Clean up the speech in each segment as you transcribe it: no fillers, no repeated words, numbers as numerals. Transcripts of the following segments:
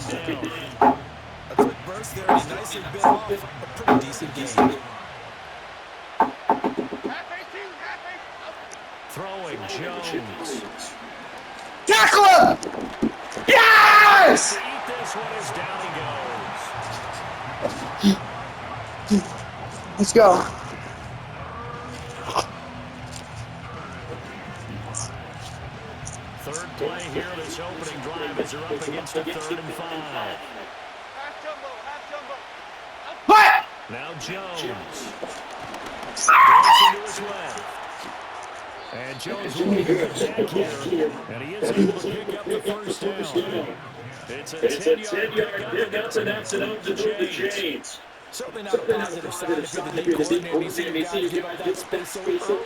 second down. A quick burst there, and he nicely bit off a pretty decent game. Throwing Jones. Tackle him! Yes! Eat this one as down he goes. Let's go. Third play here this opening drive as they're up against a 3rd and 5. What? Now Jones. Dancing to his left. And Jones will get back here. And he is able to pick up the first down. It's a 10-yard pickup, and that's it up to the Chains. Certainly not a positive sign if you're the D coordinator. You see your guys give up that space so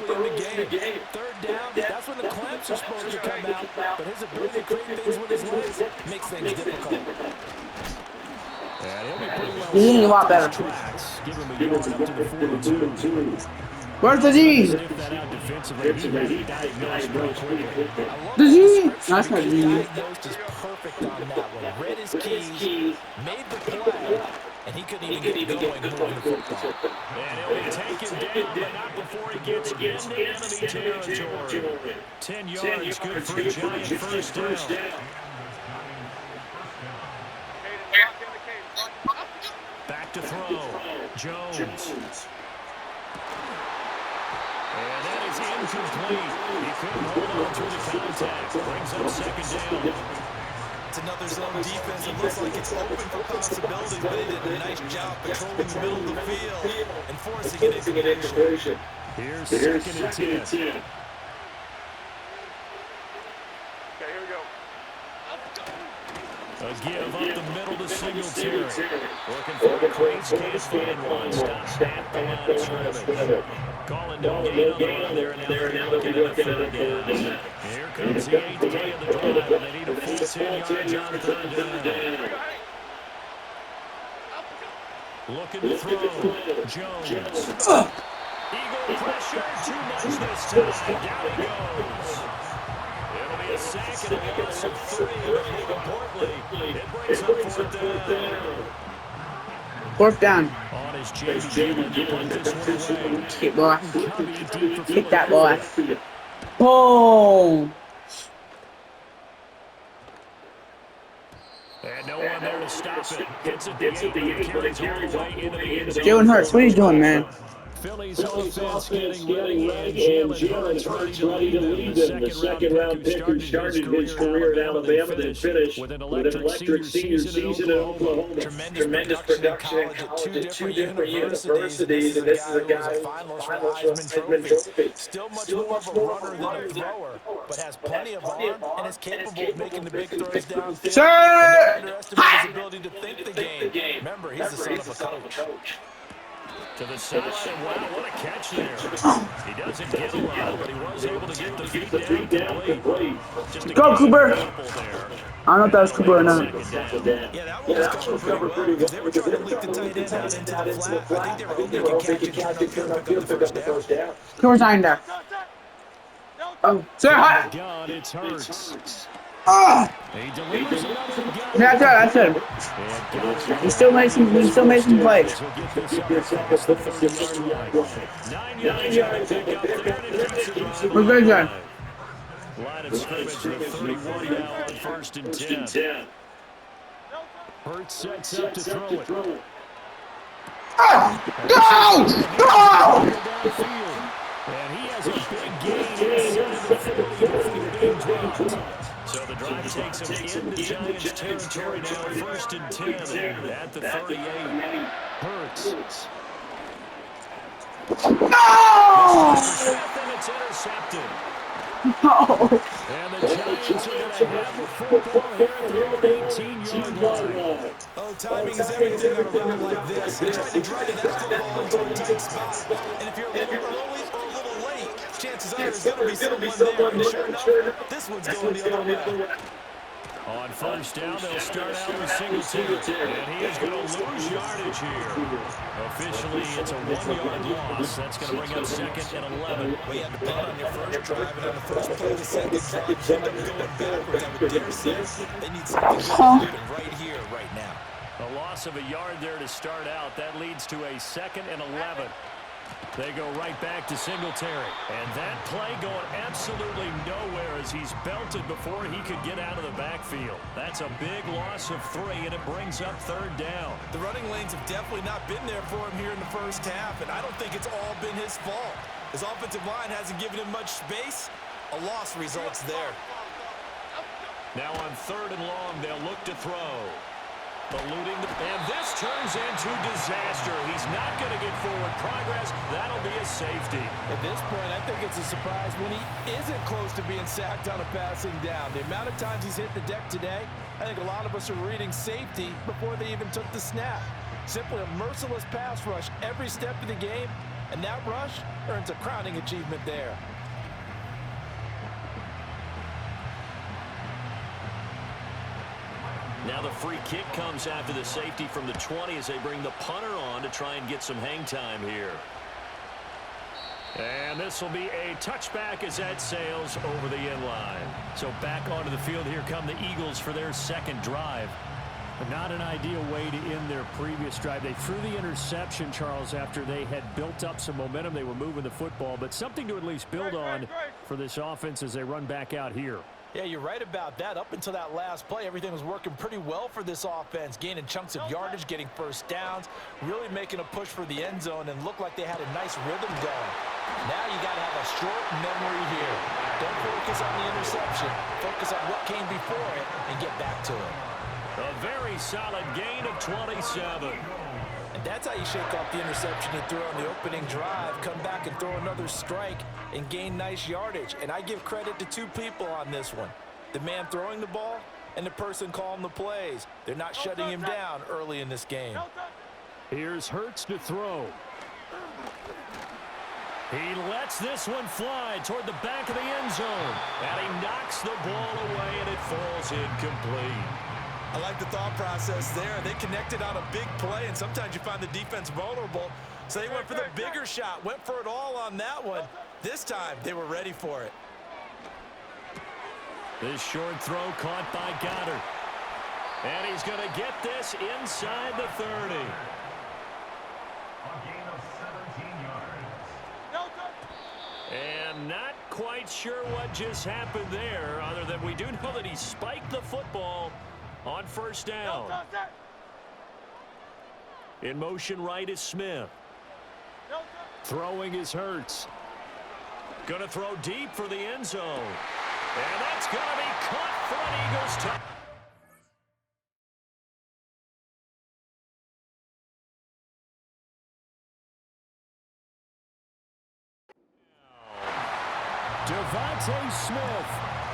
early in the game. 3rd down, that's when the clamps are supposed to come out. But his ability to create things with his legs makes things difficult. And he'll be pretty well He's getting a lot better. tracks. Give him a yard up to the 42. Where's the D? Sniff that out defensively. He diagnosed real quickly. The D? That's not D. Diagnosed is perfect on that one. Read his keys, made the play, and he couldn't even get going moving football. And he'll be taken down, but not before he gets into enemy territory. 10 yards, good for a giant first down. Back to throw. Jones. And that is incomplete. He couldn't hold on through the contact. Brings up 2nd down. It's another zone defense. It looks like it's open for possibilities, but he did a nice job patrolling the middle of the field and forcing an incompletion. Here's 2nd and 10. Okay, here we go. A give up the middle to Singletary. Working for the Queens. Can't find one. Stops at the line of scrimmage. Calling no gain on the run there. Now they'll be looking at a 3rd down. Here comes the 8th play of the drive. And they need a full 10 yards on 3rd down. Looking to throw. Jones. Eagle pressure. Too much this time. Down he goes. It'll be a sack and a loss of 3, but more importantly, it brings up 4th down. 4th down. On his JV to put this one away. Get boy. Get that boy. Boom. And no one there to stop it. Gets it to the 8, carries all the way into the end zone. Jalen Hurts, what are you doing, man? Philly's offense getting ready, and Jalen Hurts ready to lead them. The second-round pick who started his career at Alabama, then finished with an electric senior season at Oklahoma. Tremendous production in college at 2 different universities, and this is a guy who's finalist for Heisman Trophy. Still much more of a runner than a thrower, but has plenty of arm and is capable of making the big throws downfield. Sir! Don't underestimate his ability to think the game. Remember, he's the son of a coach. To the side, wow, what a catch there. He doesn't get a lot, but he was able to get the feet down complete. Go, Cooper! I don't know if that was Cooper or not. Yeah, that one was covered pretty well because they were trying to leak the tight end out into the flat. I think they were hoping to catch it, turn upfield, pick up the first down. Cooper's not in there. Oh, sir, hi! God, it's Hurts. Ah! He delivers another gun. That's it. He still made some plays. We're good, John. Line of scrimmage with 31 now on 1st and 10. Hurts sets up to throw it. Go! And he has a big gain inside the 40 before being dropped. So the drive takes him into Giants territory now, 1st and 10 at the 38. Hurts. No! And it's intercepted. No! And the Giants are going to have a football here at their 18-yard line. Oh, timing is everything on a run like this. They tried to drive that football into a tight spot. And if you're a little early or a little late, chances are there's going to be someone there. And sure enough, this one's going the other way. On 1st down, they'll start out with Singletary, and he is going to lose yardage here. Officially, it's a 1-yard loss. That's going to bring up 2nd and 11. Well, you had to bet on your first drive, and on the first play of the second drive, you end up going backwards. I would dare say they need something good to happen right here. loss of a yard there to start out. That leads to a 2nd and 11. They go right back to Singletary. And that play going absolutely nowhere as he's belted before he could get out of the backfield. That's a big loss of 3, and it brings up 3rd down. The running lanes have definitely not been there for him here in the first half, and I don't think it's all been his fault. His offensive line hasn't given him much space. A loss results there. Now on 3rd and long, they'll look to throw. And this turns into disaster. He's not going to get forward progress. That'll be a safety. At this point, I think it's a surprise when he isn't close to being sacked on a passing down. The amount of times he's hit the deck today, I think a lot of us are reading safety before they even took the snap. Simply a merciless pass rush every step of the game, and that rush earns a crowning achievement there. Now the free kick comes after the safety from the 20 as they bring the punter on to try and get some hang time here. And this will be a touchback as that sails over the end line. So back onto the field, here come the Eagles for their 2nd drive. Not an ideal way to end their previous drive. They threw the interception, Charles, after they had built up some momentum. They were moving the football, but something to at least build on for this offense as they run back out here. Yeah, you're right about that. Up until that last play, everything was working pretty well for this offense, gaining chunks of yardage, getting first downs, really making a push for the end zone, and looked like they had a nice rhythm going. Now you got to have a short memory here. Don't focus on the interception. Focus on what came before it and get back to it. A very solid gain of 27. And that's how you shake off the interception you threw on the opening drive, come back and throw another strike and gain nice yardage. And I give credit to 2 people on this one. The man throwing the ball and the person calling the plays. They're not shutting him down early in this game. Here's Hurts to throw. He lets this one fly toward the back of the end zone. And he knocks the ball away, and it falls incomplete. I like the thought process there. They connected on a big play, and sometimes you find the defense vulnerable. So they went for the bigger shot, went for it all on that one. This time, they were ready for it. This short throw caught by Goddard. And he's going to get this inside the 30. A gain of 17 yards. And not quite sure what just happened there, other than we do know that he spiked the football on 1st down. In motion right is Smith. Throwing is Hurts. Going to throw deep for the end zone. And that's going to be caught for an Eagles touchdown. Devontae Smith,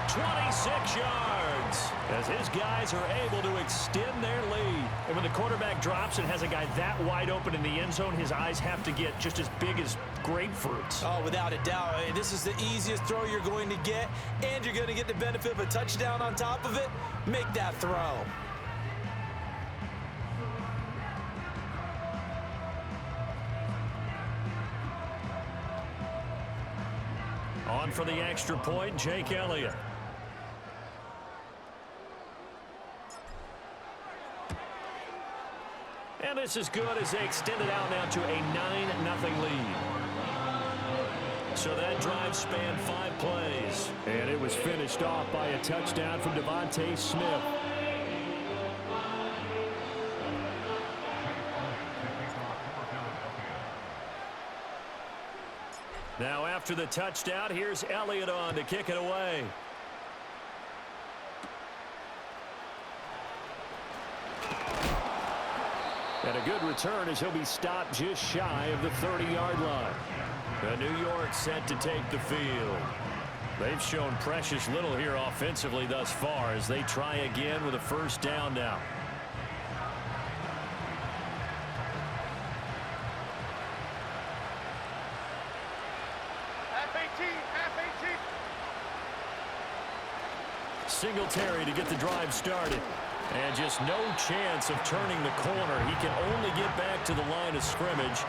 26 yards, as his guys are able to extend their lead. And when the quarterback drops and has a guy that wide open in the end zone, his eyes have to get just as big as grapefruits. Oh, without a doubt. This is the easiest throw you're going to get, and you're going to get the benefit of a touchdown on top of it. Make that throw. On for the extra point, Jake Elliott. And this is good as they extend it out now to a 9-0 lead. So that drive spanned 5 plays. And it was finished off by a touchdown from Devontae Smith. Now after the touchdown, here's Elliott on to kick it away. And a good return as he'll be stopped just shy of the 30-yard line. The New York set to take the field. They've shown precious little here offensively thus far as they try again with a first down now. Singletary to get the drive started. And just no chance of turning the corner. He can only get back to the line of scrimmage.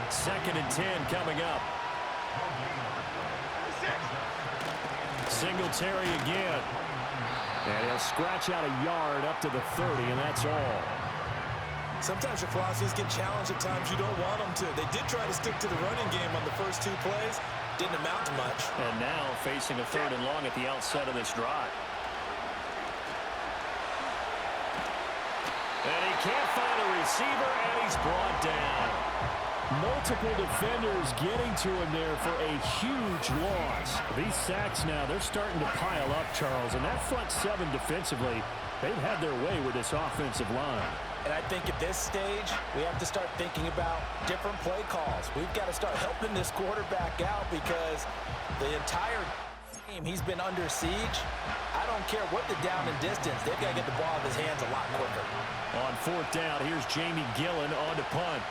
2nd and 10 coming up. Singletary again. And he'll scratch out a yard up to the 30, and that's all. Sometimes your philosophies get challenged at times you don't want them to. They did try to stick to the running game on the first 2 plays. Didn't amount to much. And now facing a 3rd and long at the outset of this drive. And he can't find a receiver, and he's brought down. Multiple defenders getting to him there for a huge loss. These sacks now, they're starting to pile up, Charles. And that front 7 defensively, they've had their way with this offensive line. And I think at this stage, we have to start thinking about different play calls. We've got to start helping this quarterback out because the entire game he's been under siege. I don't care what the down and distance. They've got to get the ball out of his hands a lot quicker. On 4th down, here's Jamie Gillen on to punt.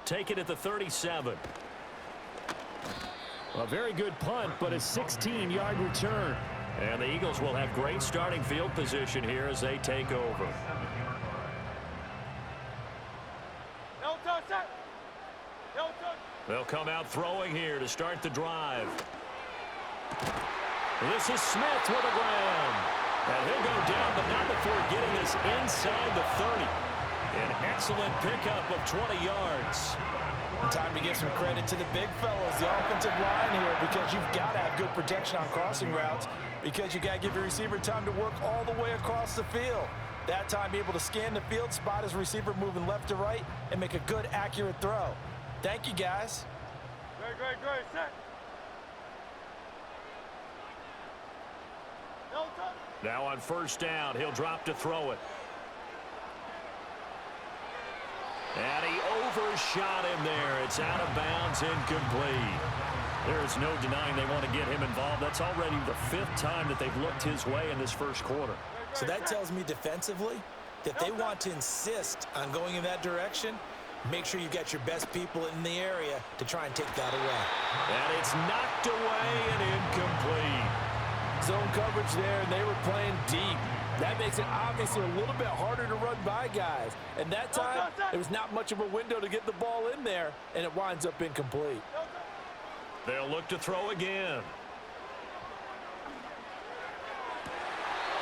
Take it at the 37. A very good punt, but a 16-yard return. And the Eagles will have great starting field position here as they take over. They'll come out throwing here to start the drive. This is Smith with a grab. And he'll go down, but not before getting us inside the 30. An excellent pickup of 20 yards. Time to give some credit to the big fellows, the offensive line here, because you've got to have good protection on crossing routes because you got to give your receiver time to work all the way across the field. That time, be able to scan the field, spot his receiver moving left to right, and make a good, accurate throw. Thank you, guys. Great, set. Now on 1st down, he'll drop to throw it. And he overshot him there. It's out of bounds, incomplete. There's no denying they want to get him involved. That's already the 5th time that they've looked his way in this first quarter. So that tells me defensively that they want to insist on going in that direction. Make sure you got your best people in the area to try and take that away. And it's knocked away and incomplete. Zone coverage there, and they were playing deep. That makes it obviously a little bit harder to run by guys. And that time, there was not much of a window to get the ball in there, and it winds up incomplete. They'll look to throw again.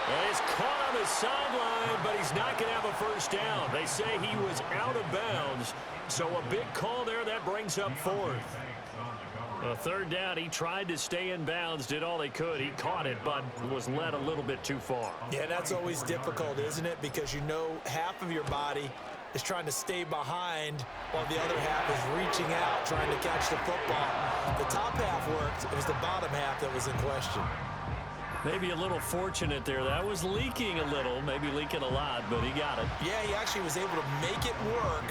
And he's caught on the sideline, but he's not going to have a first down. They say he was out of bounds, so a big call there. That brings up 4th. A 3rd down, he tried to stay in bounds, did all he could. He caught it, but was led a little bit too far. Yeah, that's always difficult, isn't it? Because you know half of your body is trying to stay behind while the other half is reaching out, trying to catch the football. The top half worked. It was the bottom half that was in question. Maybe a little fortunate there. That was leaking a little, maybe leaking a lot, but he got it. Yeah, he actually was able to make it work.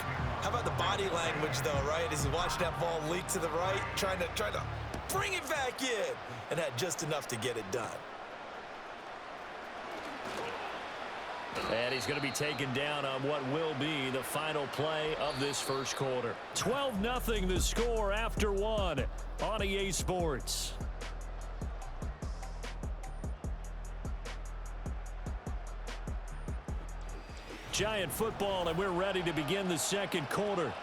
How about the body language, though, right? As he watched that ball leak to the right, trying to bring it back in, and had just enough to get it done. And he's going to be taken down on what will be the final play of this first quarter. 12-0 the score after 1 on EA Sports. Giant football, and we're ready to begin the second quarter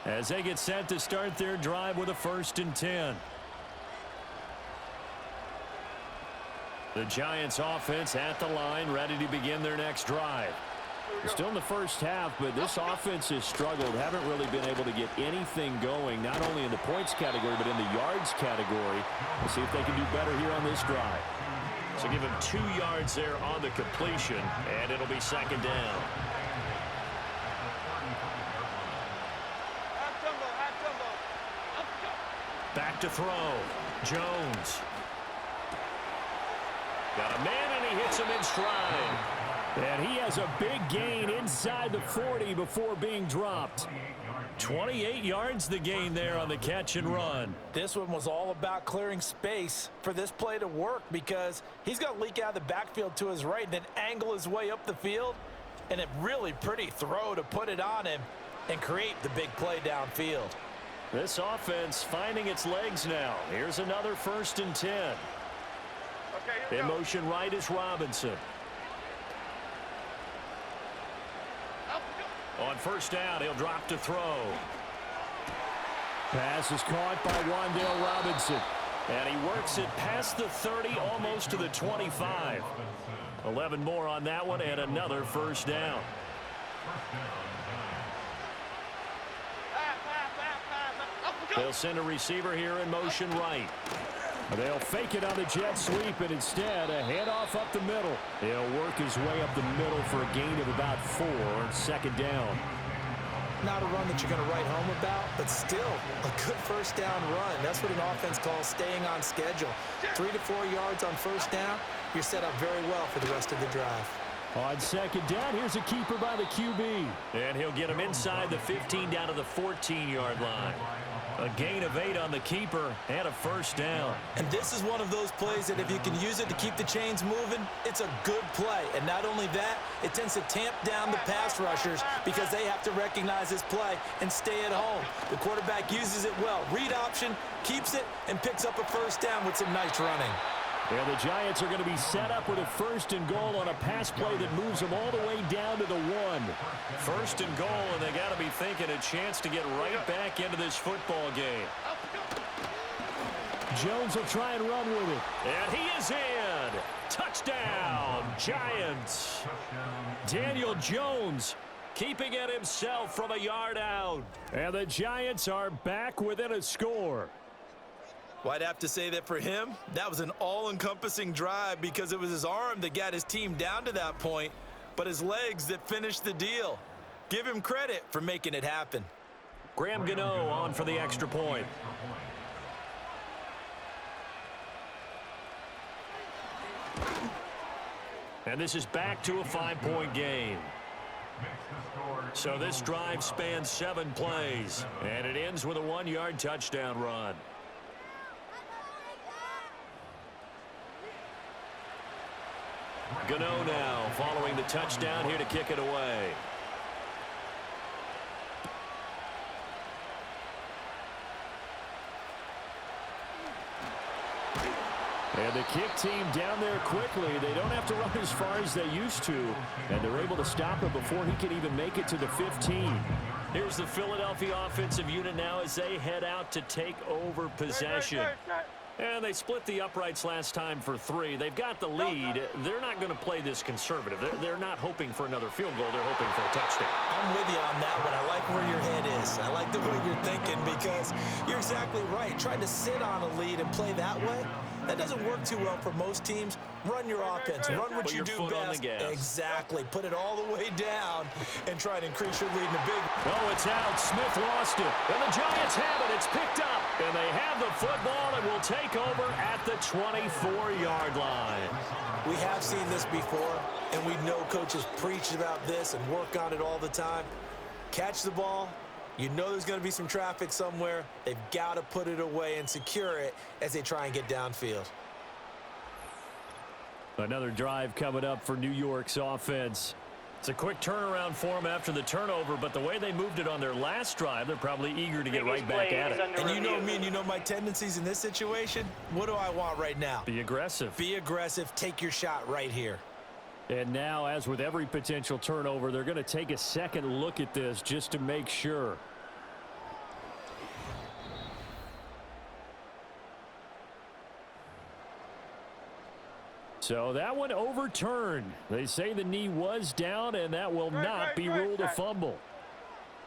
as they get set to start their drive with a 1st and 10. The Giants offense at the line, ready to begin their next drive. Still in the first half, but this offense has struggled. Haven't really been able to get anything going, not only in the points category, but in the yards category. We'll see if they can do better here on this drive. So give him 2 yards there on the completion, and it'll be 2nd down. Back to throw. Jones. Got a man, and he hits him in stride. And he has a big gain inside the 40 before being dropped. 28 yards the gain there on the catch and run. This one was all about clearing space for this play to work because he's going to leak out of the backfield to his right and then angle his way up the field. And a really pretty throw to put it on him and create the big play downfield. This offense finding its legs now. Here's another 1st and 10. Okay, in motion right is Robinson. On 1st down, he'll drop to throw. Pass is caught by Wan'Dale Robinson. And he works it past the 30, almost to the 25. 11 more on that one and another first down. They'll send a receiver here in motion right. They'll fake it on the jet sweep, and instead a handoff up the middle. He'll work his way up the middle for a gain of about 4 on second down. Not a run that you're going to write home about, but still a good first down run. That's what an offense calls staying on schedule. 3 to 4 yards on first down, you're set up very well for the rest of the drive. On second down, here's a keeper by the QB. And he'll get him inside the 15 down to the 14-yard line. A gain of 8 on the keeper and a first down. And this is one of those plays that if you can use it to keep the chains moving, it's a good play. And not only that, it tends to tamp down the pass rushers because they have to recognize this play and stay at home. The quarterback uses it well. Read option, keeps it, and picks up a first down with some nice running. And the Giants are going to be set up with a first and goal on a pass play that moves them all the way down to the 1. First and goal, and they got to be thinking a chance to get right back into this football game. Jones will try and run with it. And he is in. Touchdown, Giants. Daniel Jones keeping it himself from a yard out. And the Giants are back within a score. Well, I'd have to say that for him, that was an all-encompassing drive because it was his arm that got his team down to that point, but his legs that finished the deal. Give him credit for making it happen. Graham Gano on for the extra point. And this is back to a 5-point game. So this drive spans 7 plays, and it ends with a 1-yard touchdown run. Gano now following the touchdown here to kick it away. And the kick team down there quickly. They don't have to run as far as they used to, and they're able to stop it before he can even make it to the 15. Here's the Philadelphia offensive unit now as they head out to take over possession. And they split the uprights last time for 3. They've got the lead. They're not going to play this conservative. They're not hoping for another field goal. They're hoping for a touchdown. I'm with you on that one. I like where your head is. I like the way you're thinking because you're exactly right. Trying to sit on a lead and play that way, that doesn't work too well for most teams. Run your offense. Run what you do best. Exactly. Put it all the way down and try to increase your lead in a big. Oh, it's out. Smith lost it. And the Giants have it. It's picked up. And they have the football and will take over at the 24-yard line. We have seen this before, and we know coaches preach about this and work on it all the time. Catch the ball. You know there's going to be some traffic somewhere. They've got to put it away and secure it as they try and get downfield. Another drive coming up for New York's offense. It's a quick turnaround for them after the turnover, but the way they moved it on their last drive, they're probably eager to get right back at it. And you know me and you know my tendencies in this situation. What do I want right now? Be aggressive. Be aggressive. Take your shot right here. And now, as with every potential turnover, they're going to take a second look at this just to make sure. So that one overturned. They say the knee was down, and that will not be ruled a fumble.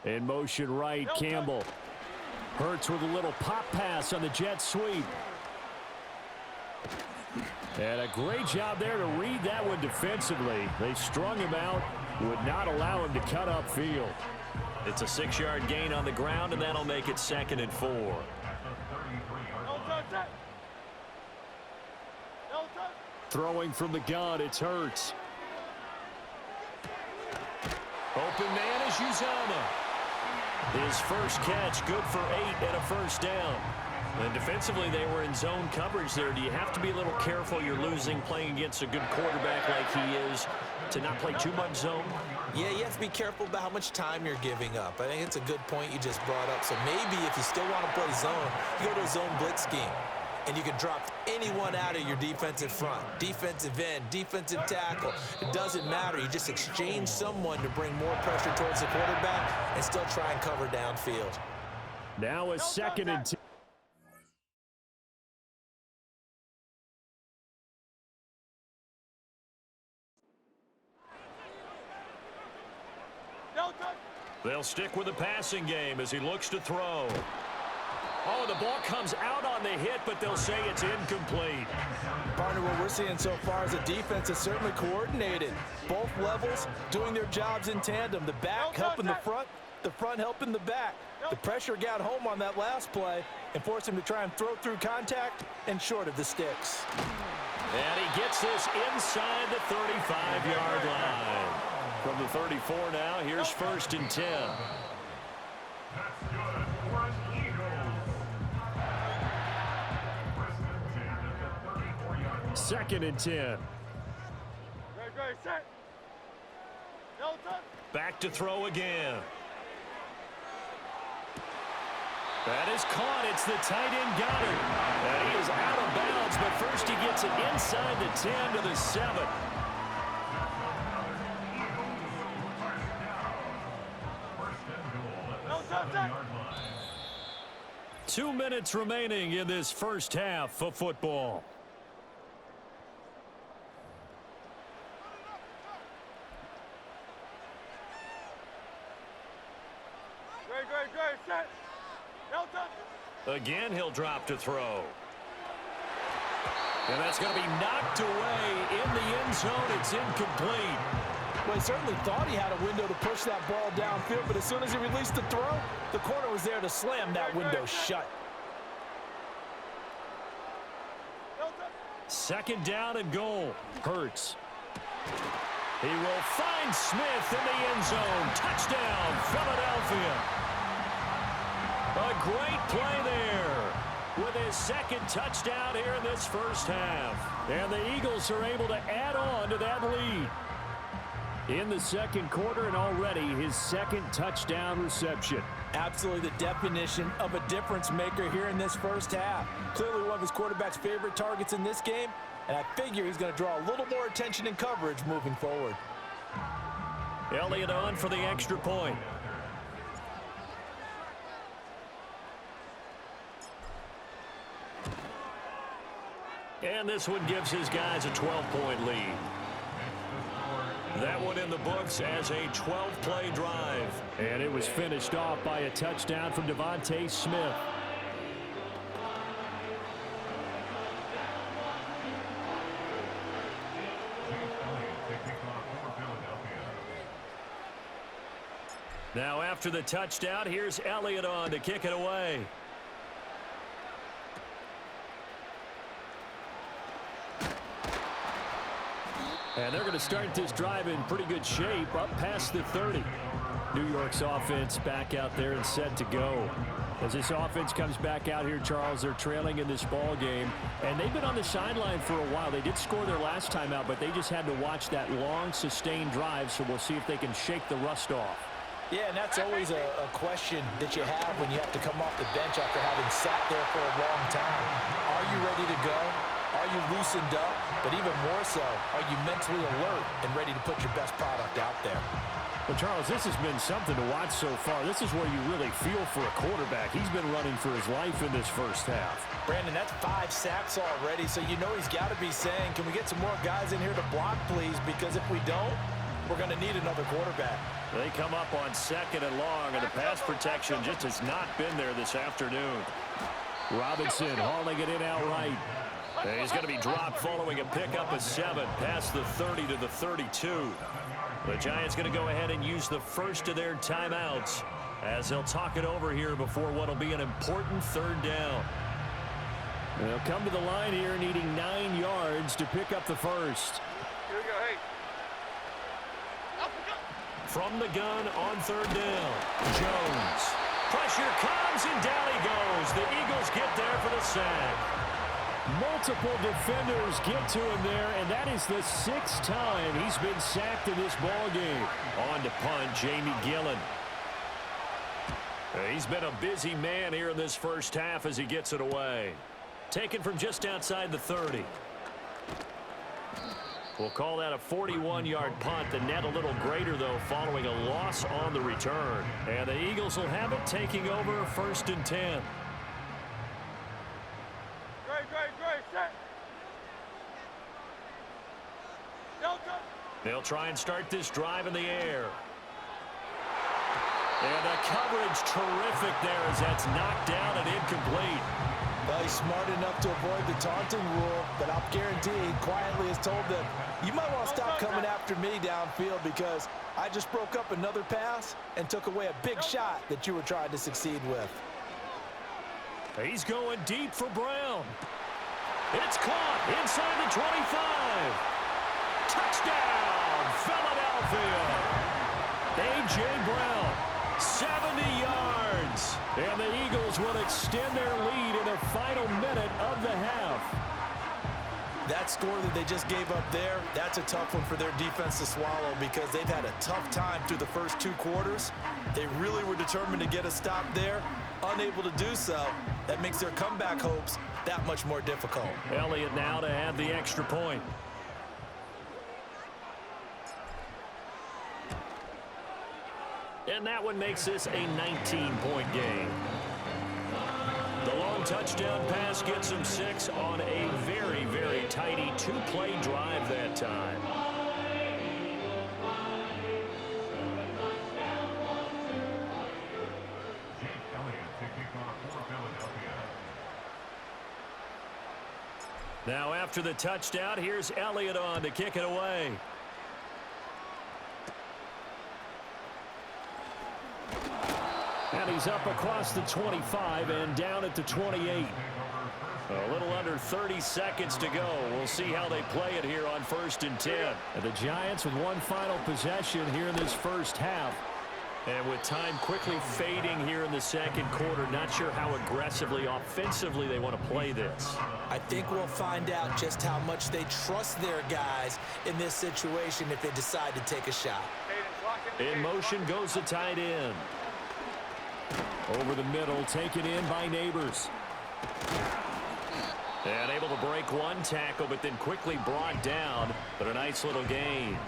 In motion right, Campbell. Hurts with a little pop pass on the jet sweep. And a great job there to read that one defensively. They strung him out, would not allow him to cut upfield. It's a 6-yard gain on the ground, and that'll make it 2nd and 4. Throwing from the gun, it's Hurts. Open man is Uzama. His first catch, good for 8 and a first down. And defensively, they were in zone coverage there. Do you have to be a little careful? You're losing playing against a good quarterback like he is to not play too much zone? Yeah, you have to be careful about how much time you're giving up. I think it's a good point you just brought up. So maybe if you still want to play zone, you go to a zone blitz scheme. And you can drop anyone out of your defensive front, defensive end, defensive tackle. It doesn't matter. You just exchange someone to bring more pressure towards the quarterback and still try and cover downfield. Now a 2nd and 10. They'll stick with the passing game as he looks to throw. Oh, the ball comes out on the hit, but they'll say it's incomplete. Partner, what we're seeing so far is a defense that's certainly coordinated. Both levels doing their jobs in tandem. The back helping the front helping the back. The pressure got home on that last play and forced him to try and throw through contact and short of the sticks. And he gets this inside the 35-yard line. From the 34 now, here's 1st and 10. Second and 10. Back to throw again. That is caught. It's the tight end got it. And he is out of bounds, but first he gets it inside the 10 to the 7. 2 minutes remaining in this first half of football. Great, set. Again, he'll drop to throw. And that's going to be knocked away in the end zone. It's incomplete. Well, he certainly thought he had a window to push that ball downfield, but as soon as he released the throw, the corner was there to slam that window shut. Second down and goal. Hurts. He will find Smith in the end zone. Touchdown, Philadelphia. A great play there with his second touchdown here in this first half. And the Eagles are able to add on to that lead in the second quarter, and already his second touchdown reception. Absolutely the definition of a difference maker here in this first half. Clearly one of his quarterback's favorite targets in this game, and I figure he's going to draw a little more attention and coverage moving forward. Elliott on for the extra point. And this one gives his guys a 12-point lead. That one in the books as a 12-play drive. And it was finished off by a touchdown from Devontae Smith. Now after the touchdown, here's Elliott on to kick it away. And they're going to start this drive in pretty good shape, up past the 30. New York's offense back out there and set to go. As this offense comes back out here, Charles, they're trailing in this ball game, and they've been on the sideline for a while. They did score their last time out, but they just had to watch that long, sustained drive, so we'll see if they can shake the rust off. Yeah, and that's always a question that you have when you have to come off the bench after having sat there for a long time. Are you ready to go? Are you loosened up? But even more so, are you mentally alert and ready to put your best product out there? Well, Charles, this has been something to watch so far. This is where you really feel for a quarterback. He's been running for his life in this first half. Brandon, that's 5 sacks already, so you know he's got to be saying, can we get some more guys in here to block, please? Because if we don't, we're going to need another quarterback. They come up on second and long, and the pass protection just has not been there this afternoon. Robinson hauling it in outright. He's going to be dropped following a pickup of 7 past the 30 to the 32. The Giants going to go ahead and use the first of their timeouts as they'll talk it over here before what will be an important third down. They'll come to the line here needing 9 yards to pick up the first. Here we go, hey. From the gun on third down, Jones. Pressure comes and down he goes. The Eagles get there for the sack. Multiple defenders get to him there, and that is the 6th time he's been sacked in this ball game. On to punt, Jamie Gillen. He's been a busy man here in this first half as he gets it away. Taken from just outside the 30. We'll call that a 41-yard punt. The net a little greater, though, following a loss on the return. And the Eagles will have it taking over 1st and 10. Great, set. They'll try and start this drive in the air. And the coverage terrific there as that's knocked down and incomplete. Well, he's smart enough to avoid the taunting rule, but I'll guarantee he quietly has told them, you might want to stop coming after me downfield because I just broke up another pass and took away a big shot that you were trying to succeed with. He's going deep for Brown. It's caught inside the 25. Touchdown, Philadelphia. A.J. Brown, 70 yards. And the Eagles will extend their lead in the final minute of the half. That score that they just gave up there, that's a tough one for their defense to swallow because they've had a tough time through the first 2 quarters. They really were determined to get a stop there, unable to do so. That makes their comeback hopes that much more difficult. Elliott now to add the extra point. And that one makes this a 19-point game. The long touchdown pass gets him 6 on a very, very tidy 2-play drive that time. Now after the touchdown, here's Elliott on to kick it away. And he's up across the 25 and down at the 28. A little under 30 seconds to go. We'll see how they play it here on 1st and 10. And the Giants with one final possession here in this first half. And with time quickly fading here in the second quarter, not sure how aggressively, offensively they want to play this. I think we'll find out just how much they trust their guys in this situation if they decide to take a shot. In motion goes the tight end. Over the middle, taken in by Neighbors. And able to break one tackle, but then quickly brought down. But a nice little gain.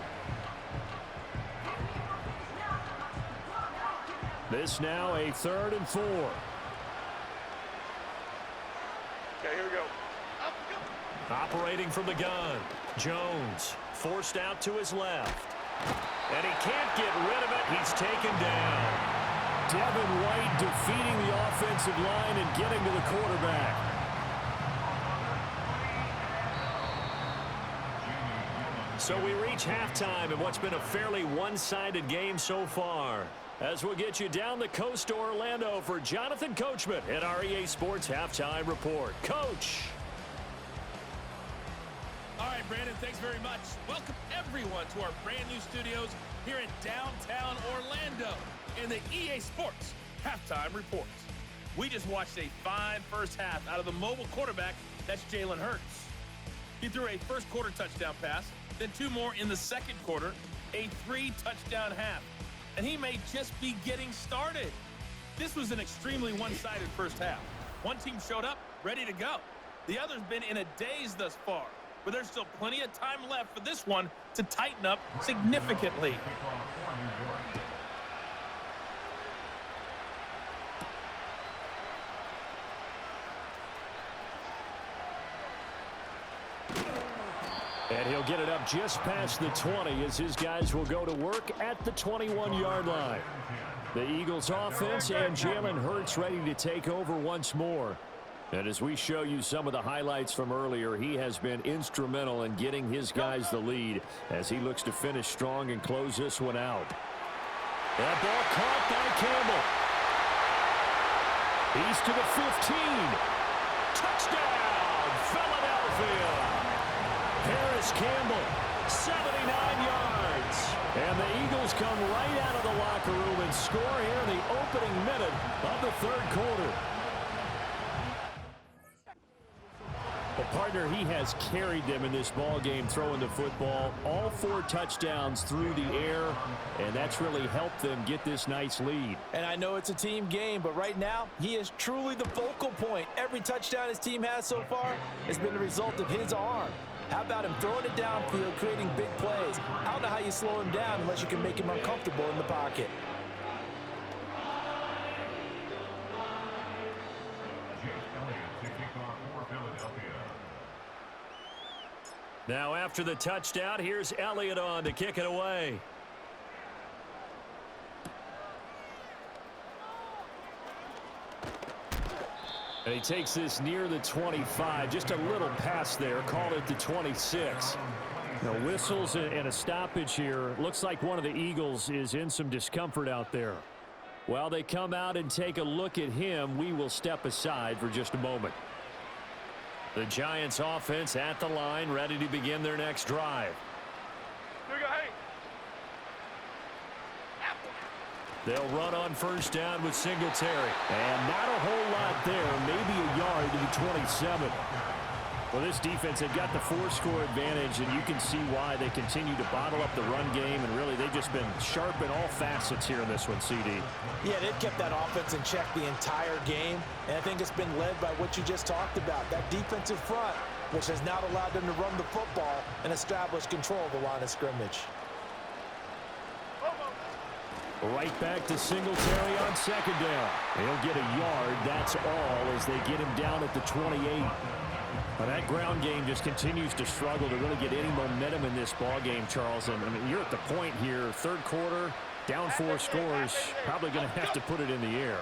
This now a 3rd and 4. Okay, here we go. Operating from the gun. Jones forced out to his left. And he can't get rid of it. He's taken down. Devin White defeating the offensive line and getting to the quarterback. So we reach halftime in what's been a fairly one-sided game so far. As we'll get you down the coast to Orlando for Jonathan Coachman at our EA Sports Halftime Report. Coach. All right, Brandon, thanks very much. Welcome, everyone, to our brand new studios here in downtown Orlando in the EA Sports Halftime Report. We just watched a fine first half out of the mobile quarterback, that's Jalen Hurts. He threw a first quarter touchdown pass, then 2 more in the second quarter, a 3-touchdown half. And he may just be getting started. This was an extremely one-sided first half. One team showed up, ready to go. The other's been in a daze thus far, but there's still plenty of time left for this one to tighten up significantly. And he'll get it up just past the 20 as his guys will go to work at the 21-yard line. The Eagles offense and Jalen Hurts ready to take over once more. And as we show you some of the highlights from earlier, he has been instrumental in getting his guys the lead as he looks to finish strong and close this one out. That ball caught by Campbell. He's to the 15. Touchdown, Philadelphia. Harris Campbell, 79 yards. And the Eagles come right out of the locker room and score here in the opening minute of the third quarter. Well, partner, he has carried them in this ball game throwing the football. All 4 touchdowns through the air, and that's really helped them get this nice lead. And I know it's a team game, but right now, he is truly the focal point. Every touchdown his team has so far has been the result of his arm. How about him throwing it downfield, creating big plays? I don't know how you slow him down unless you can make him uncomfortable in the pocket. Now after the touchdown, here's Elliott on to kick it away. And he takes this near the 25. Just a little pass there. Called it the 26. Now, whistles and a stoppage here. Looks like one of the Eagles is in some discomfort out there. While they come out and take a look at him, we will step aside for just a moment. The Giants offense at the line, ready to begin their next drive. They'll run on first down with Singletary. And not a whole lot there. Maybe a yard to the 27. Well, this defense, they've got the 4-score advantage, and you can see why they continue to bottle up the run game, and really they've just been sharp in all facets here in this one, CD. Yeah, they've kept that offense in check the entire game, and I think it's been led by what you just talked about, that defensive front, which has now allowed them to run the football and establish control of the line of scrimmage. Right back to Singletary on second down. He'll get a yard, that's all, as they get him down at the 28. Well, that ground game just continues to struggle to really get any momentum in this ball game, Charles. And I mean, you're at the point here, third quarter, down 4 scores, probably going to have to put it in the air.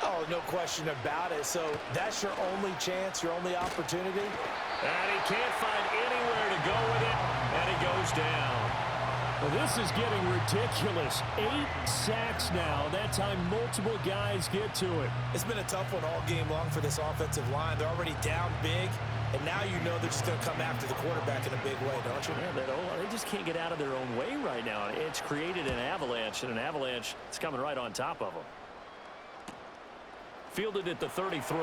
Oh, no question about it. So that's your only chance, your only opportunity. And he can't find anywhere to go with it, and he goes down. Well, this is getting ridiculous. 8 sacks now. That time, multiple guys get to it. It's been a tough one all game long for this offensive line. They're already down big, and now you know they're just going to come after the quarterback in a big way, don't you? Yeah, they just can't get out of their own way right now. It's created an avalanche, and an avalanche is coming right on top of them. Fielded at the 33.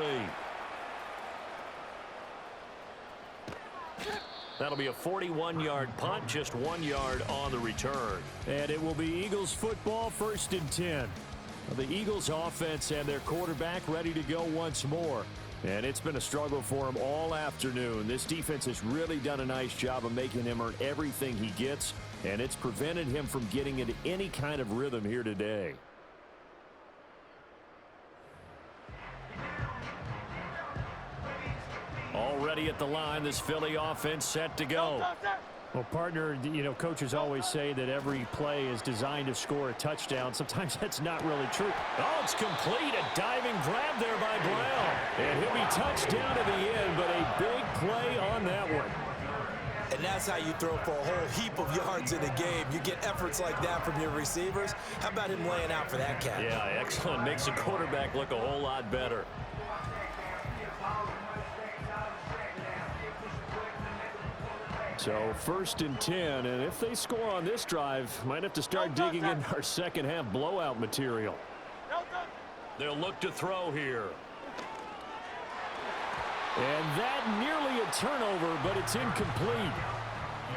That'll be a 41-yard punt, just 1 yard on the return. And it will be Eagles football, 1st and 10. The Eagles offense and their quarterback ready to go once more. And it's been a struggle for him all afternoon. This defense has really done a nice job of making him earn everything he gets, and it's prevented him from getting into any kind of rhythm here today. Already at the line, this Philly offense set to go. Well, partner, you know, coaches always say that every play is designed to score a touchdown. Sometimes that's not really true. Oh, it's complete. A diving grab there by Brown. And he'll be touched down to the end, but a big play on that one. And that's how you throw for a whole heap of yards in a game. You get efforts like that from your receivers. How about him laying out for that catch? Yeah, excellent. Makes the quarterback look a whole lot better. So 1st and 10, and if they score on this drive, might have to start digging in our second half blowout material. They'll look to throw here. And that nearly a turnover, but it's incomplete.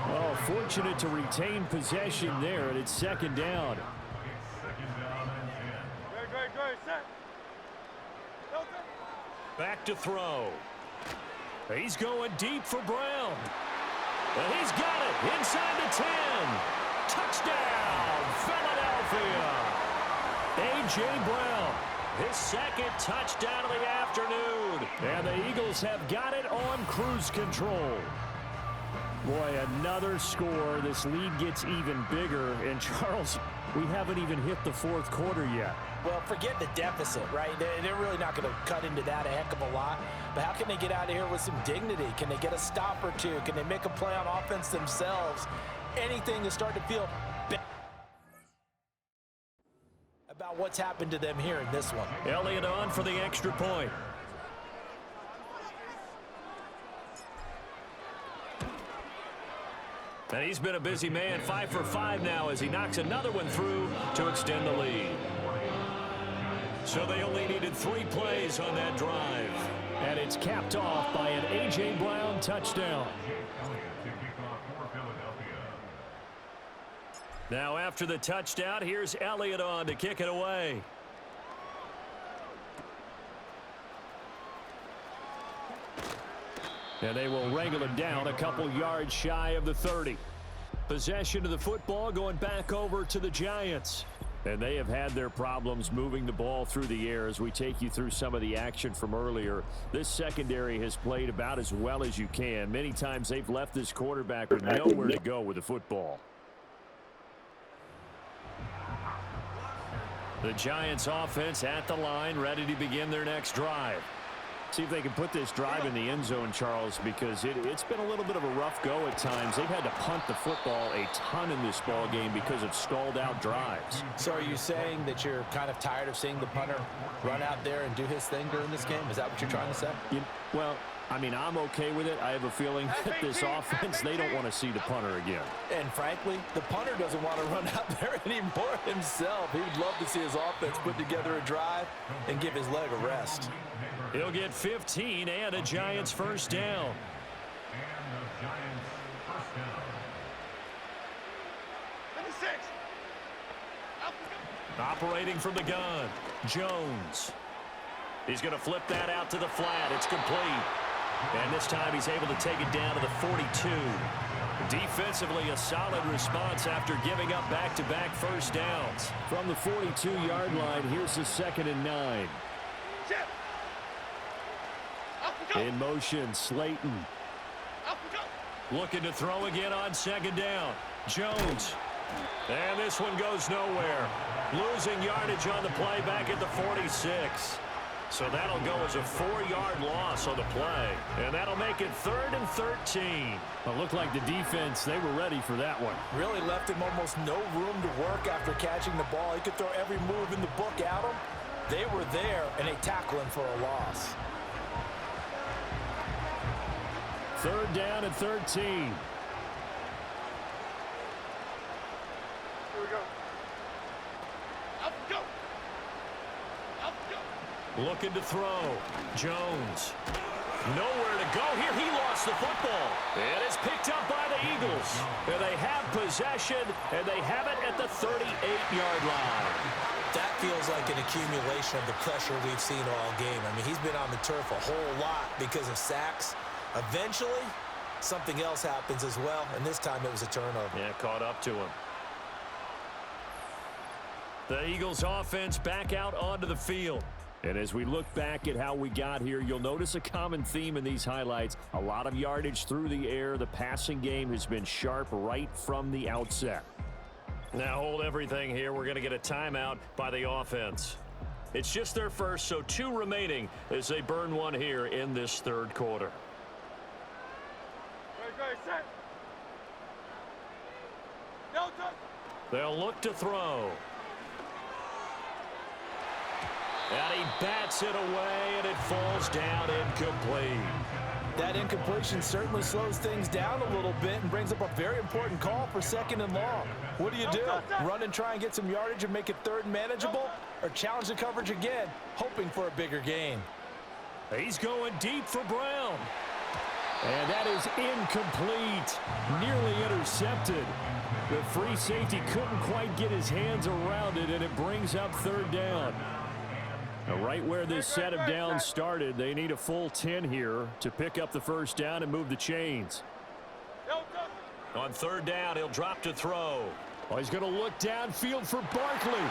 Oh, fortunate to retain possession there, and it's 2nd down. Back to throw. He's going deep for Brown. And he's got it inside the 10. Touchdown, Philadelphia. A.J. Brown, his 2nd touchdown of the afternoon. And the Eagles have got it on cruise control. Boy, another score. This lead gets even bigger. And, Charles, we haven't even hit the 4th quarter yet. Well, forget the deficit, right? They're really not going to cut into that a heck of a lot. But how can they get out of here with some dignity? Can they get a stop or two? Can they make a play on offense themselves? Anything to start to feel better about what's happened to them here in this one. Elliott on for the extra point. And he's been a busy man, 5 for 5 now as he knocks another one through to extend the lead. So they only needed 3 plays on that drive. And it's capped off by an A.J. Brown touchdown. Now after the touchdown, here's Elliott on to kick it away. And they will wrangle him down a couple yards shy of the 30. Possession of the football going back over to the Giants. And they have had their problems moving the ball through the air as we take you through some of the action from earlier. This secondary has played about as well as you can. Many times they've left this quarterback with nowhere to go with the football. The Giants offense at the line, ready to begin their next drive. See if they can put this drive in the end zone, Charles, because it's been a little bit of a rough go at times. They've had to punt the football a ton in this ball game because of stalled-out drives. So are you saying that you're kind of tired of seeing the punter run out there and do his thing during this game? Is that what you're trying to say? Well, I mean, I'm okay with it. I have a feeling that this offense, they don't want to see the punter again. And frankly, the punter doesn't want to run out there anymore himself. He would love to see his offense put together a drive and give his leg a rest. He'll get 15 and a Giants first down. Operating from the gun, Jones. He's going to flip that out to the flat. It's complete. And this time he's able to take it down to the 42. Defensively, a solid response after giving up back-to-back first downs. From the 42-yard line, here's the 2nd and 9. In motion, Slayton. Looking to throw again on 2nd down. Jones. And this one goes nowhere. Losing yardage on the play back at the 46. So that'll go as a 4-yard loss on the play. And that'll make it 3rd and 13. It looked like the defense, they were ready for that one. Really left him almost no room to work after catching the ball. He could throw every move in the book at him. They were there, and they tackle him for a loss. 3rd down and 13. Here we go. Up we go. Up we go. Looking to throw. Jones. Nowhere to go here. He lost the football. And it's picked up by the Eagles. And they have possession, and they have it at the 38-yard line. That feels like an accumulation of the pressure we've seen all game. I mean, he's been on the turf a whole lot because of sacks. Eventually, something else happens as well, and this time it was a turnover. Yeah, caught up to him. The Eagles offense back out onto the field. And as we look back at how we got here, you'll notice a common theme in these highlights. A lot of yardage through the air. The passing game has been sharp right from the outset. Now hold everything here. We're going to get a timeout by the offense. It's just their first, so 2 remaining as they burn one here in this 3rd quarter. Set. No touch. They'll look to throw. And he bats it away, and it falls down incomplete. That incompletion certainly slows things down a little bit and brings up a very important call for 2nd and long. What do? Run and try and get some yardage and make it 3rd and manageable, or challenge the coverage again, hoping for a bigger gain? He's going deep for Brown. And that is incomplete. Nearly intercepted. The free safety couldn't quite get his hands around it, and it brings up 3rd down. Now, right where this set of downs started, they need a full 10 here to pick up the first down and move the chains. On 3rd down, he'll drop to throw. Oh, he's going to look downfield for Barkley.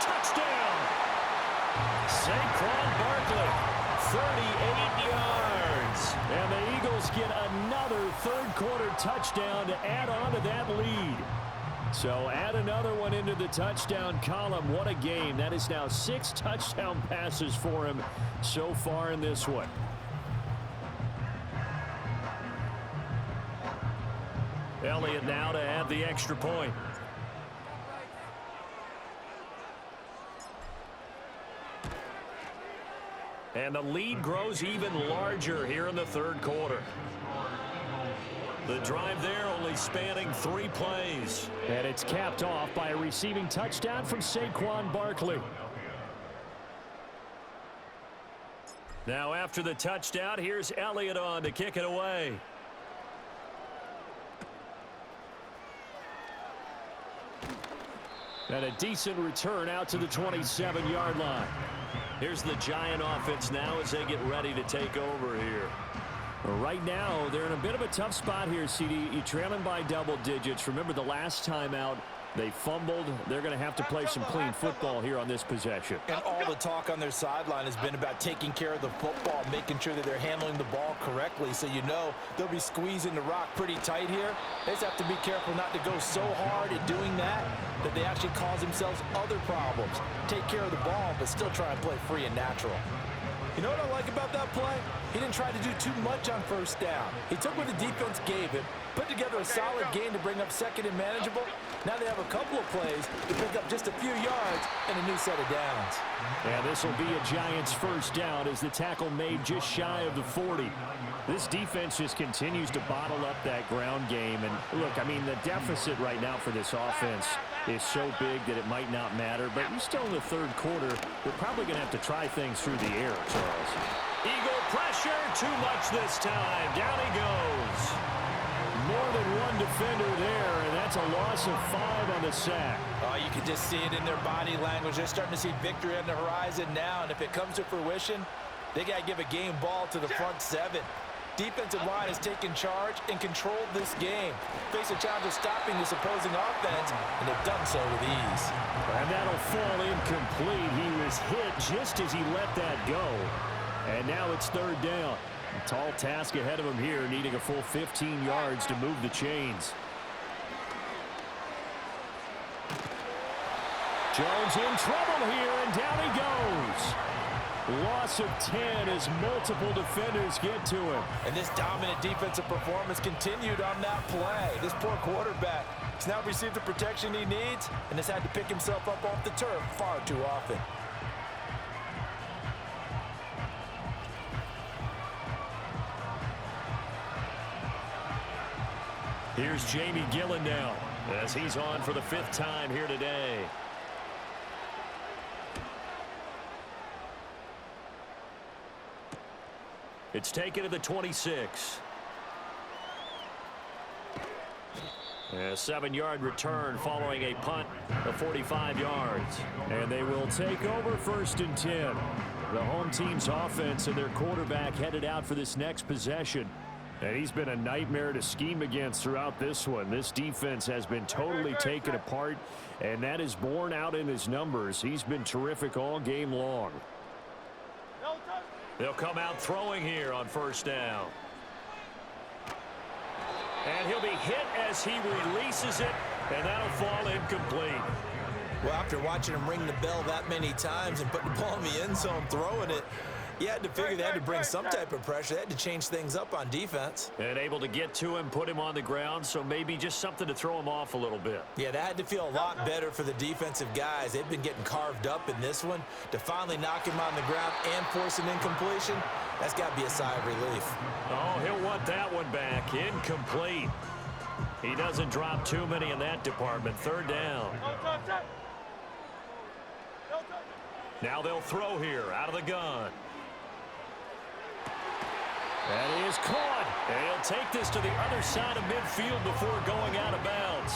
Touchdown! Saquon Barkley, 38 yards. And the Eagles get another 3rd quarter touchdown to add on to that lead. So add another one into the touchdown column. What a game. That is now 6 touchdown passes for him so far in this one. Elliott now to add the extra point. And the lead grows even larger here in the 3rd quarter. The drive there only spanning 3 plays. And it's capped off by a receiving touchdown from Saquon Barkley. Now after the touchdown, here's Elliott on to kick it away. And a decent return out to the 27-yard line. Here's the Giant offense now as they get ready to take over here. Right now, they're in a bit of a tough spot here, CD. You're trailing by double digits. Remember the last time out, they fumbled. They're going to have to play some clean football here on this possession. And all the talk on their sideline has been about taking care of the football, making sure that they're handling the ball correctly. So you know they'll be squeezing the rock pretty tight here. They just have to be careful not to go so hard at doing that they actually cause themselves other problems. Take care of the ball, but still try and play free and natural. You know what I like about that play? He didn't try to do too much on first down. He took what the defense gave him, put together a solid gain to bring up second and manageable. Now they have a couple of plays to pick up just a few yards and a new set of downs. And this will be a Giants first down as the tackle made just shy of the 40. This defense just continues to bottle up that ground game. And look, I mean, the deficit right now for this offense is so big that it might not matter. But you're still in the third quarter. They're probably going to have to try things through the air, Charles. Eagle pressure, too much this time. Down he goes. More than one defender there, and that's a loss of 5 on the sack. Oh, you can just see it in their body language. They're starting to see victory on the horizon now, and if it comes to fruition, they got to give a game ball to the front 7. Defensive line has taken charge and controlled this game. Face a challenge of stopping this opposing offense, and they've done so with ease. And that'll fall incomplete. He was hit just as he let that go. And now it's third down. A tall task ahead of him here, needing a full 15 yards to move the chains. Jones in trouble here, and down he goes. Loss of 10 as multiple defenders get to him. And this dominant defensive performance continued on that play. This poor quarterback has now received the protection he needs and has had to pick himself up off the turf far too often. Here's Jamie Gillen now as he's on for the 5th time here today. It's taken to the 26. A 7-yard return following a punt of 45 yards. And they will take over 1st and 10. The home team's offense and their quarterback headed out for this next possession. And he's been a nightmare to scheme against throughout this one. This defense has been totally taken apart, and that is borne out in his numbers. He's been terrific all game long. They'll come out throwing here on 1st down. And he'll be hit as he releases it, and that'll fall incomplete. Well, after watching him ring the bell that many times and putting the ball in the end zone, throwing it, you had to figure they had to bring some type of pressure. They had to change things up on defense. And able to get to him, put him on the ground, so maybe just something to throw him off a little bit. Yeah, that had to feel a lot better for the defensive guys. They've been getting carved up in this one. To finally knock him on the ground and force an incompletion, that's got to be a sigh of relief. Oh, he'll want that one back. Incomplete. He doesn't drop too many in that department. 3rd down. Now they'll throw here out of the gun. That is caught. And he'll take this to the other side of midfield before going out of bounds.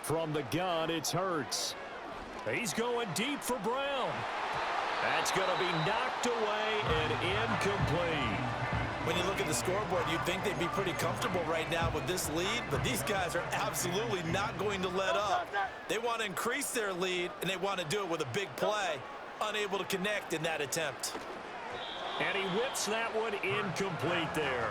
From the gun, it's Hurts. He's going deep for Brown. That's going to be knocked away and incomplete. When you look at the scoreboard, you'd think they'd be pretty comfortable right now with this lead, but these guys are absolutely not going to let up. They want to increase their lead, and they want to do it with a big play. Unable to connect in that attempt. And he whips that one incomplete there.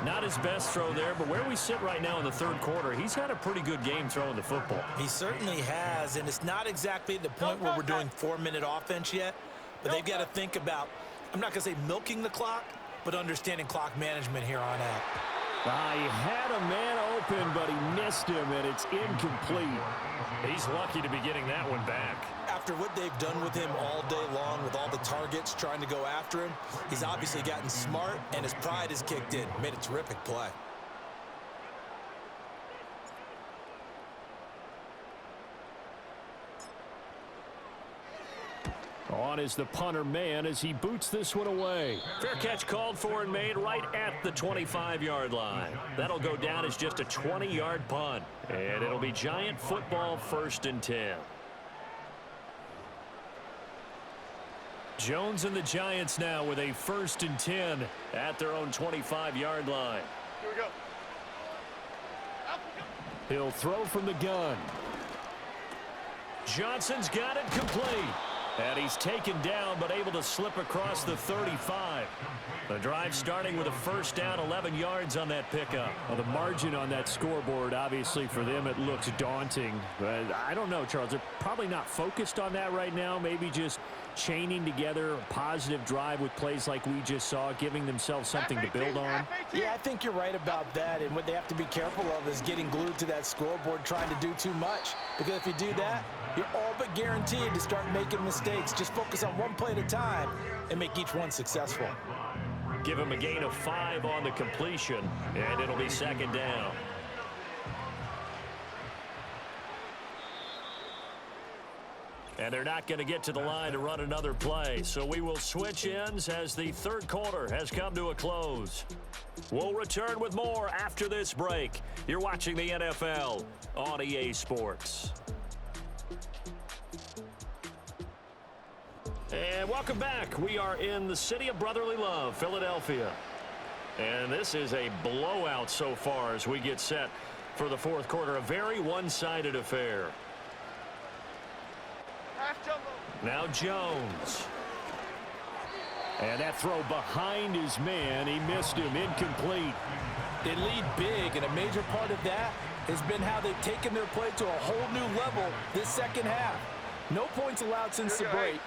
Not his best throw there, but where we sit right now in the 3rd quarter, he's had a pretty good game throwing the football. He certainly has, and it's not exactly the point where we're doing 4-minute offense yet, but they've got to think about, I'm not going to say milking the clock, but understanding clock management here on out. He had a man open, but he missed him, and it's incomplete. He's lucky to be getting that one back. After what they've done with him all day long with all the targets trying to go after him, he's obviously gotten smart, and his pride has kicked in. Made a terrific play. On is the punter man as he boots this one away. Fair catch called for and made right at the 25-yard line. That'll go down as just a 20-yard punt. And it'll be Giant football 1st and 10. Jones and the Giants now with a 1st and 10 at their own 25-yard line. Here we go. He'll throw from the gun. Johnson's got it complete. And he's taken down, but able to slip across the 35. The drive starting with a first down, 11 yards on that pickup. Well, the margin on that scoreboard, obviously for them, it looks daunting. But I don't know, Charles. They're probably not focused on that right now. Maybe just chaining together a positive drive with plays like we just saw, giving themselves something to build on. Yeah, I think you're right about that. And what they have to be careful of is getting glued to that scoreboard, trying to do too much. Because if you do that, you're all but guaranteed to start making mistakes. Just focus on one play at a time and make each one successful. Give him a gain of 5 on the completion, and it'll be second down. And they're not going to get to the line to run another play, so we will switch ends as the third quarter has come to a close. We'll return with more after this break. You're watching the NFL on EA Sports. And welcome back. We are in the city of brotherly love, Philadelphia. And this is a blowout so far as we get set for the fourth quarter. A very one-sided affair. Now Jones. And that throw behind his man. He missed him. Incomplete. They lead big, and a major part of that has been how they've taken their play to a whole new level this second half. No points allowed since the break.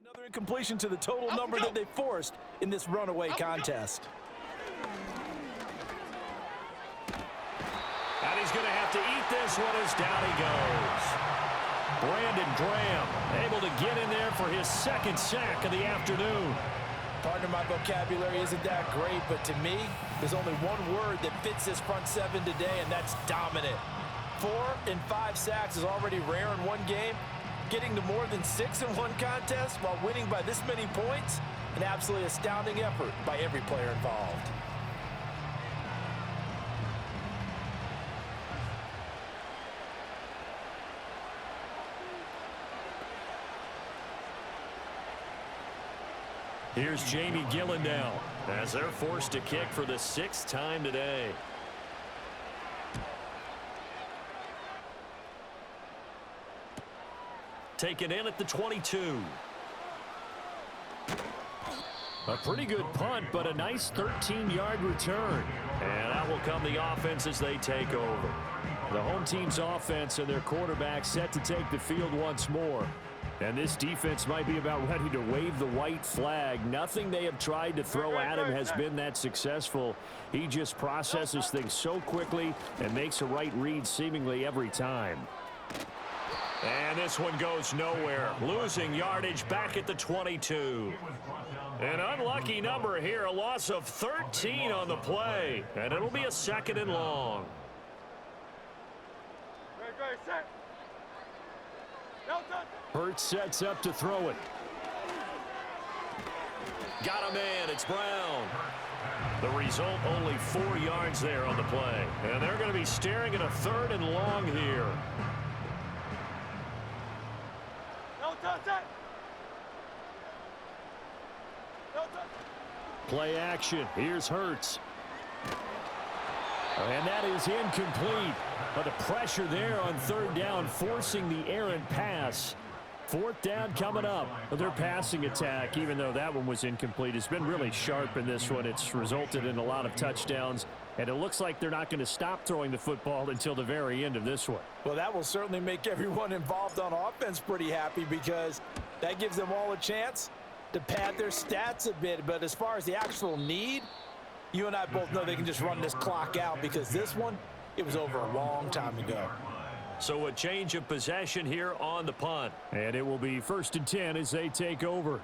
Another incompletion to the total number that they forced in this runaway contest. And he's going to have to eat this one as down he goes. Brandon Graham able to get in there for his second sack of the afternoon. Pardon my vocabulary isn't that great, but to me, there's only one word that fits this front seven today, and that's dominant. 4 and 5 sacks is already rare in one game. Getting to more than 6 in one contest while winning by this many points, an absolutely astounding effort by every player involved. Here's Jamie Gillen now as they're forced to kick for the 6th time today. Taken in at the 22. A pretty good punt, but a nice 13-yard return. And out will come the offense as they take over. The home team's offense and their quarterback set to take the field once more. And this defense might be about ready to wave the white flag. Nothing they have tried to throw at him has been that successful. He just processes things so quickly and makes a right read seemingly every time. And this one goes nowhere. Losing yardage back at the 22. An unlucky number here. A loss of 13 on the play. And it'll be a 2nd and long. Hurts sets up to throw it. Got a man. It's Brown. The result, only 4 yards there on the play. And they're going to be staring at a 3rd and long here. No touch it. No touch. Play action. Here's Hurts. And that is incomplete. But the pressure there on 3rd down, forcing the errant pass. 4th down coming up. Their passing attack, even though that one was incomplete, has been really sharp in this one. It's resulted in a lot of touchdowns, and it looks like they're not going to stop throwing the football until the very end of this one. Well, that will certainly make everyone involved on offense pretty happy because that gives them all a chance to pad their stats a bit. But as far as the actual need, you and I both know they can just run this clock out because this one, it was over a long time ago. So a change of possession here on the punt. And it will be 1st and 10 as they take over.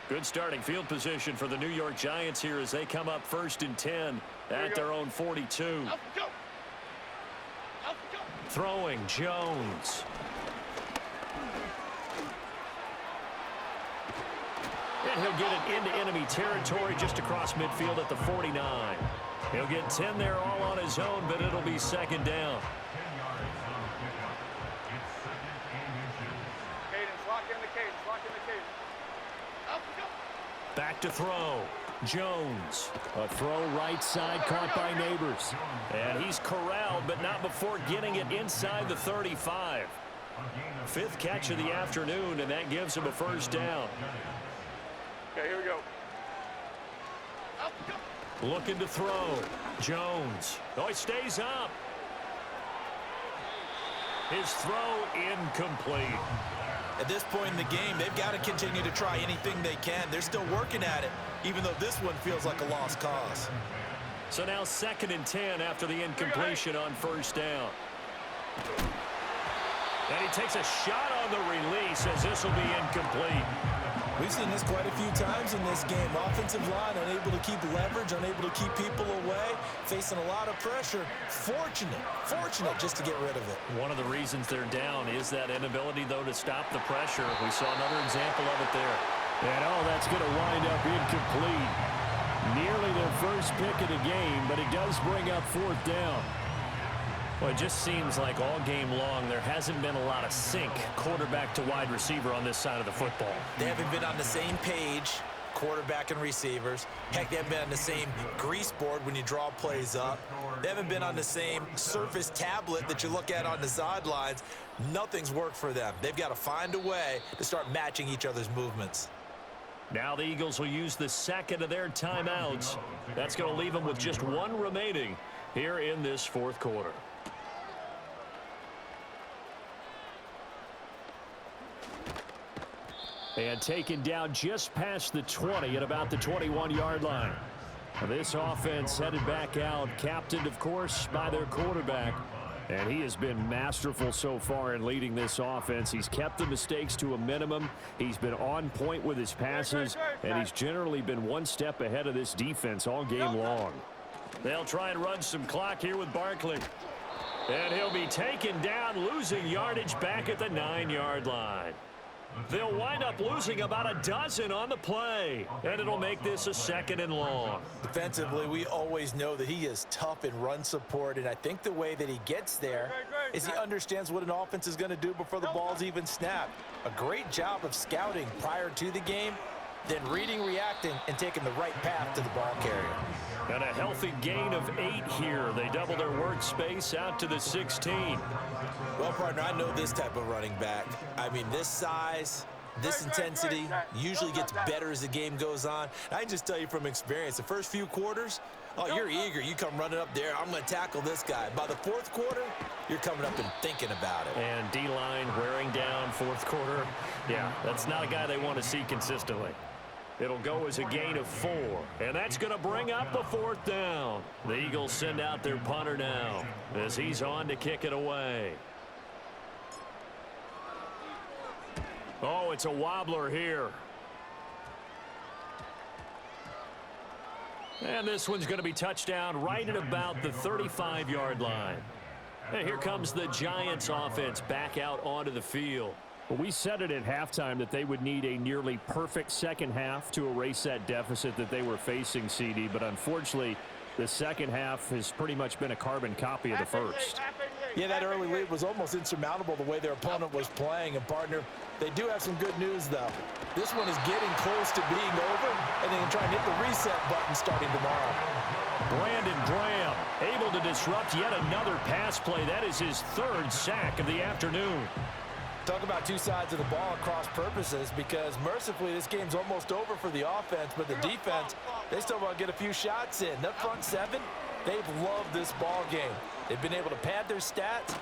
Good starting field position for the New York Giants here as they come up 1st and 10 at their own 42. Let's go. Let's go. Throwing Jones. And he'll get it into enemy territory just across midfield at the 49. He'll get 10 there all on his own, but it'll be 2nd down. Cadence, lock in the cadence, lock in the cadence. Let's go. Back to throw. Jones. A throw right side caught by Neighbors. And he's corralled, but not before getting it inside the 35. 5th catch of the afternoon, and that gives him a 1st down. Okay, here we go. Let's go. Looking to throw. Jones. Oh, he stays up. His throw incomplete. At this point in the game, they've got to continue to try anything they can. They're still working at it, even though this one feels like a lost cause. So now 2nd and 10 after the incompletion on 1st down. And he takes a shot on the release as this will be incomplete. We've seen this quite a few times in this game. Offensive line unable to keep leverage, unable to keep people away, facing a lot of pressure. Fortunate just to get rid of it. One of the reasons they're down is that inability, though, to stop the pressure. We saw another example of it there. And that's going to wind up incomplete. Nearly their first pick of the game, but it does bring up 4th down. Well, it just seems like all game long there hasn't been a lot of sync quarterback to wide receiver on this side of the football. They haven't been on the same page, quarterback and receivers. Heck, they haven't been on the same grease board when you draw plays up. They haven't been on the same Surface tablet that you look at on the sidelines. Nothing's worked for them. They've got to find a way to start matching each other's movements. Now the Eagles will use the 2nd of their timeouts. That's going to leave them with just 1 remaining here in this 4th quarter. And taken down just past the 20 at about the 21-yard line. This offense headed back out, captained, of course, by their quarterback. And he has been masterful so far in leading this offense. He's kept the mistakes to a minimum. He's been on point with his passes, and he's generally been 1 step ahead of this defense all game long. They'll try and run some clock here with Barkley. And he'll be taken down, losing yardage back at the 9-yard line. They'll wind up losing about a dozen on the play, and it'll make this a 2nd and long. Defensively, we always know that he is tough in run support, and I think the way that he gets there is he understands what an offense is going to do before the ball's even snapped. A great job of scouting prior to the game, then reading, reacting, and taking the right path to the ball carrier. And a healthy gain of 8 here. They double their workspace out to the 16. Well, partner, I know this type of running back. I mean, this size, this intensity usually gets better as the game goes on. I can just tell you from experience, the first few quarters, oh, you're eager. You come running up there, I'm going to tackle this guy. By the 4th quarter, you're coming up and thinking about it. And D-line wearing down 4th quarter. Yeah, that's not a guy they want to see consistently. It'll go as a gain of 4, and that's going to bring up the 4th down. The Eagles send out their punter now as he's on to kick it away. Oh, it's a wobbler here. And this one's going to be touchdown right at about the 35-yard line. And here comes the Giants offense back out onto the field. Well, we said it at halftime that they would need a nearly perfect second half to erase that deficit that they were facing, CD. But unfortunately, the second half has pretty much been a carbon copy of the first. Yeah, that early lead was almost insurmountable the way their opponent was playing. And, partner, they do have some good news, though. This one is getting close to being over, and they can try and hit the reset button starting tomorrow. Brandon Graham able to disrupt yet another pass play. That is his third sack of the afternoon. Talk about two sides of the ball at cross purposes, because mercifully this game's almost over for the offense, but the defense, they still want to get a few shots in. That front seven, they've loved this ball game. They've been able to pad their stats.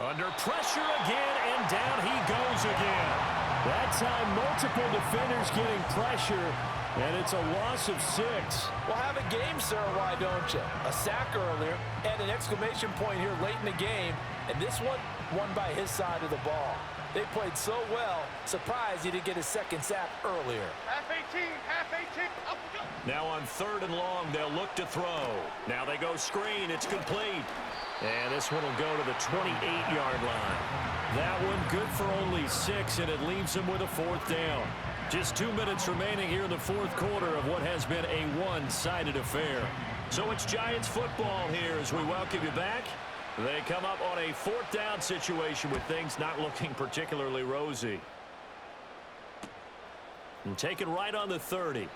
Under pressure again, and down he goes again. That time, multiple defenders getting pressure, and it's a loss of 6. Well, have a game, sir, why don't you? A sack earlier, and an exclamation point here late in the game, and this one won by his side of the ball. They played so well, surprised he didn't get his second sack earlier. Half 18, half 18. Up, go. Now on 3rd and long, they'll look to throw. Now they go screen. It's complete. And this one will go to the 28-yard line. That one good for only 6, and it leaves them with a 4th down. Just 2 minutes remaining here in the 4th quarter of what has been a one-sided affair. So it's Giants football here as we welcome you back. They come up on a 4th down situation with things not looking particularly rosy. And taken right on the 30.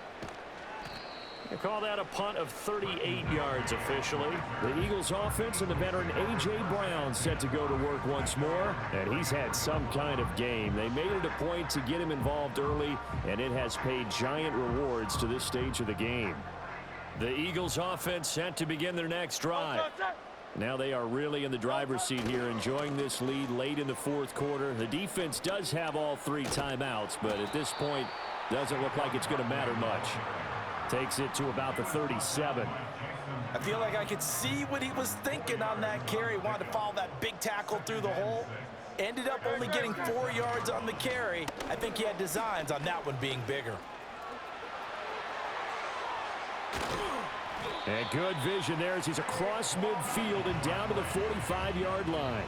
They call that a punt of 38 yards officially. The Eagles offense and the veteran A.J. Brown set to go to work once more. And he's had some kind of game. They made it a point to get him involved early, and it has paid giant rewards to this stage of the game. The Eagles offense set to begin their next drive. Now they are really in the driver's seat here, enjoying this lead late in the 4th quarter. The defense does have all 3 timeouts, but at this point, doesn't look like it's going to matter much. Takes it to about the 37. I feel like I could see what he was thinking on that carry. Wanted to follow that big tackle through the hole. Ended up only getting 4 yards on the carry. I think he had designs on that one being bigger. And good vision there as he's across midfield and down to the 45-yard line.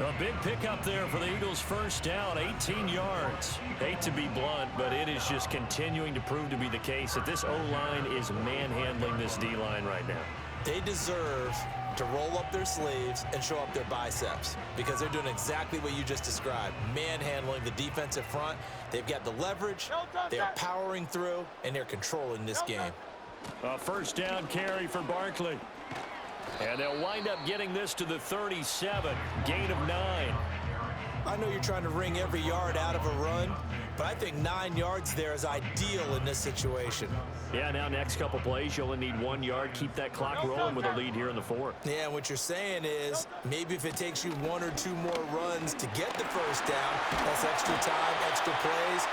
A big pickup there for the Eagles' first down, 18 yards. Hate to be blunt, but it is just continuing to prove to be the case that this O-line is manhandling this D-line right now. They deserve to roll up their sleeves and show up their biceps, because they're doing exactly what you just described, manhandling the defensive front. They've got the leverage, they're powering through, and they're controlling this game. A first down carry for Barkley. And they'll wind up getting this to the 37, gain of 9. I know you're trying to wring every yard out of a run, but I think 9 yards there is ideal in this situation. Yeah, now next couple plays, you only need 1 yard. Keep that clock rolling with a lead here in the 4th. Yeah, and what you're saying is maybe if it takes you 1 or 2 more runs to get the first down, that's extra time, extra plays,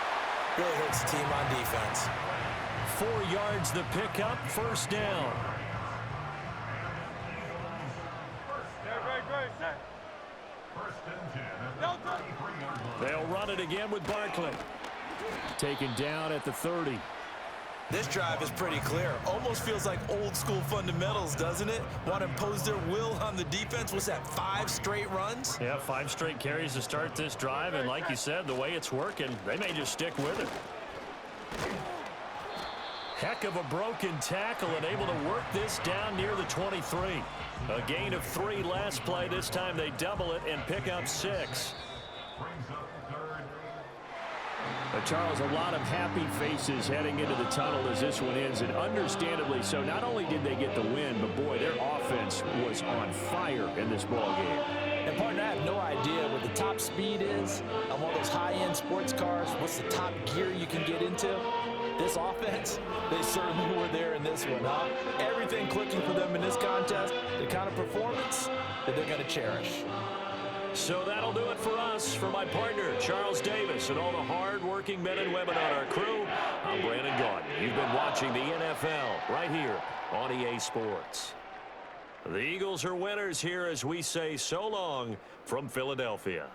really hurts the team on defense. 4 yards the pickup, first down. They'll run it again with Barkley. Taken down at the 30. This drive is pretty clear. Almost feels like old school fundamentals, doesn't it? Want to impose their will on the defense. What's that, 5 straight runs? Yeah, 5 straight carries to start this drive. And like you said, the way it's working, they may just stick with it. Heck of a broken tackle and able to work this down near the 23. A gain of 3 last play. This time they double it and pick up 6. Charles, a lot of happy faces heading into the tunnel as this one ends, and understandably so. Not only did they get the win, but boy, their offense was on fire in this ball game. And partner, I have no idea what the top speed is on one of those high-end sports cars. What's the top gear you can get into? This offense, they certainly were there in this one, huh? Everything clicking for them in this contest, the kind of performance that they're going to cherish. So that'll do it for us. For my partner, Charles Davis, and all the hard-working men and women on our crew, I'm Brandon Gaudin. You've been watching the NFL right here on EA Sports. The Eagles are winners here as we say so long from Philadelphia.